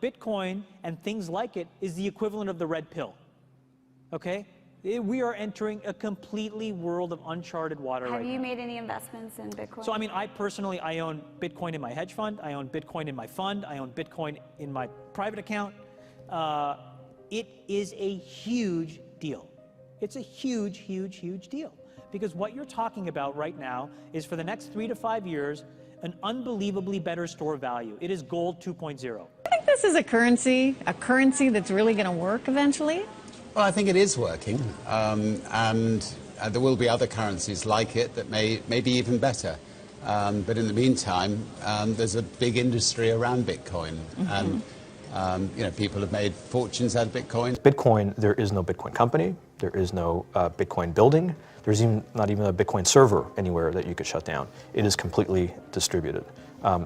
Bitcoin and things like it is the equivalent of the red pill, okay? We are entering a completely world of uncharted water right now. Have you made any investments in Bitcoin? So, I mean, I personally own Bitcoin in my hedge fund. I own Bitcoin in my fund. I own Bitcoin in my private account. It is a huge deal. It's a huge, huge, huge deal. Because what you're talking about right now is for the next 3 to 5 years, an unbelievably better store value. It is gold 2.0. I think this is a currency that's really going to work eventually. Well, I think it is working, and there will be other currencies like it that may be even better. But in the meantime, there's a big industry around Bitcoin, and you know, people have made fortunes out of Bitcoin. Bitcoin, there is no Bitcoin company, there is no Bitcoin building, there's not even a Bitcoin server anywhere that you could shut down. It is completely distributed.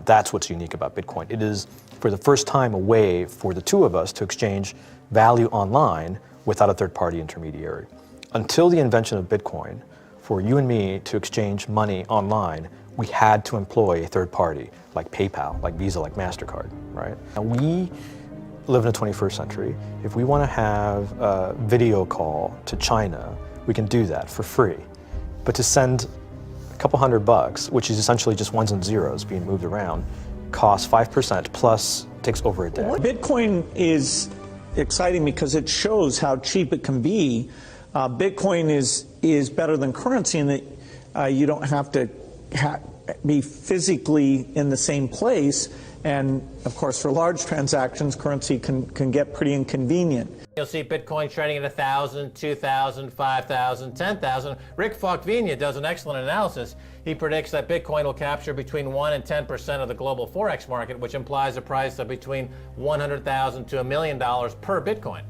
That's what's unique about Bitcoin. It is, for the first time, a way for the two of us to exchange value online without a third-party intermediary. Until the invention of Bitcoin, for you and me to exchange money online, we had to employ a third party, like PayPal, like Visa, like MasterCard, right? And we live in the 21st century. If we want to have a video call to China, we can do that for free. But to send a couple $100, which is essentially just ones and zeros being moved around, costs 5% plus takes over a day. Bitcoin is exciting because it shows how cheap it can be. Bitcoin is better than currency in that you don't have to be physically in the same place, and of course for large transactions currency can get pretty inconvenient. You'll see Bitcoin trading at 1,000, 2,000, 5,000, 10,000. Rick Falkvinia does an excellent analysis. He predicts that Bitcoin will capture between 1 and 10% of the global Forex market, which implies a price of between $100,000 to $1 million per Bitcoin.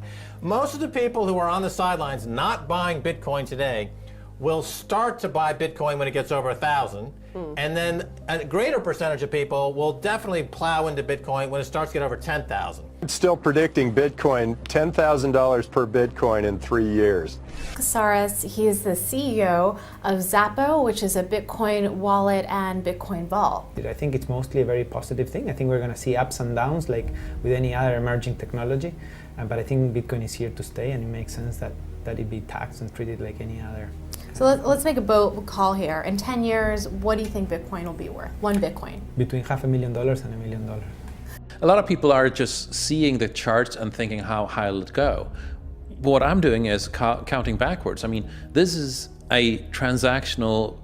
Most of the people who are on the sidelines not buying Bitcoin today will start to buy Bitcoin when it gets over 1,000, and then a greater percentage of people will definitely plow into Bitcoin when it starts to get over 10,000. It's still predicting Bitcoin $10,000 per Bitcoin in 3 years. Casares, he is the CEO of Zappo, which is a Bitcoin wallet and Bitcoin vault. I think it's mostly a very positive thing. I think we're going to see ups and downs like with any other emerging technology, but I think Bitcoin is here to stay, and it makes sense that it be taxed and treated like any other. So let's make a bold call here. In 10 years, what do you think Bitcoin will be worth? One Bitcoin? Between $500,000 and $1 million. A lot of people are just seeing the charts and thinking how high will it go. But what I'm doing is counting backwards. I mean, this is a transactional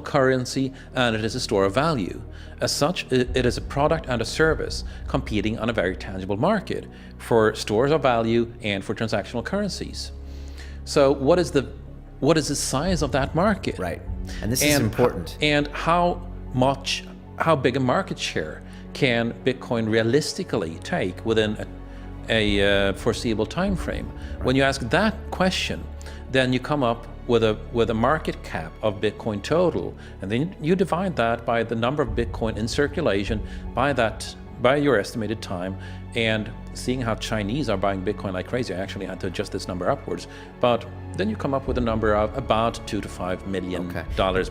currency, and it is a store of value. As such, it is a product and a service competing on a very tangible market for stores of value and for transactional currencies. So what is the size of that market? Right, and this is important. And how big a market share can Bitcoin realistically take within a foreseeable time frame? Right. When you ask that question, then you come up with a market cap of Bitcoin total, and then you divide that by the number of Bitcoin in circulation by your estimated time, and seeing how Chinese are buying Bitcoin like crazy. I actually had to adjust this number upwards, but then you come up with a number of about $2 to $5 million per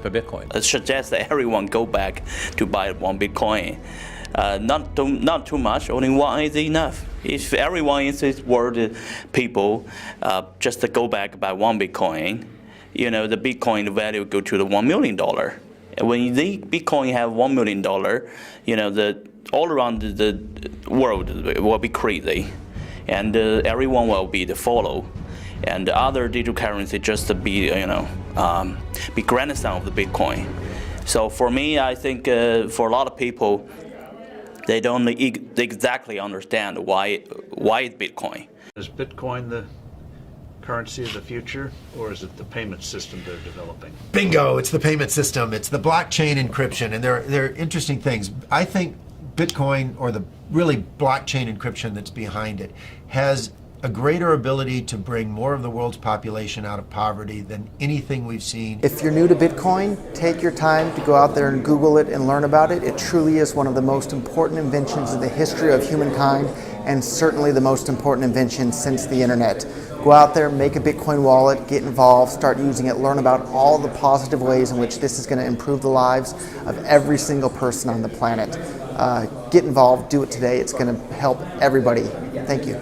Bitcoin. I suggest that everyone go back to buy one Bitcoin. Not too much, only one is enough. If everyone in this world, people, just to go back buy one Bitcoin, you know, the Bitcoin value go to the $1 million. And when the Bitcoin have $1 million, you know, all around the world will be crazy, and everyone will be the follow, and the other digital currency just to be, you know, be grandson of the Bitcoin. So for me, I think for a lot of people, they don't exactly understand why it's Bitcoin. Is Bitcoin the currency of the future, or is it the payment system they're developing? Bingo! It's the payment system. It's the blockchain encryption, and they're interesting things. I think Bitcoin, or the really blockchain encryption that's behind it, has a greater ability to bring more of the world's population out of poverty than anything we've seen. If you're new to Bitcoin, take your time to go out there and Google it and learn about it. It truly is one of the most important inventions in the history of humankind, and certainly the most important invention since the internet. Go out there, make a Bitcoin wallet, get involved, start using it, learn about all the positive ways in which this is going to improve the lives of every single person on the planet. Get involved, do it today. It's going to help everybody. Thank you.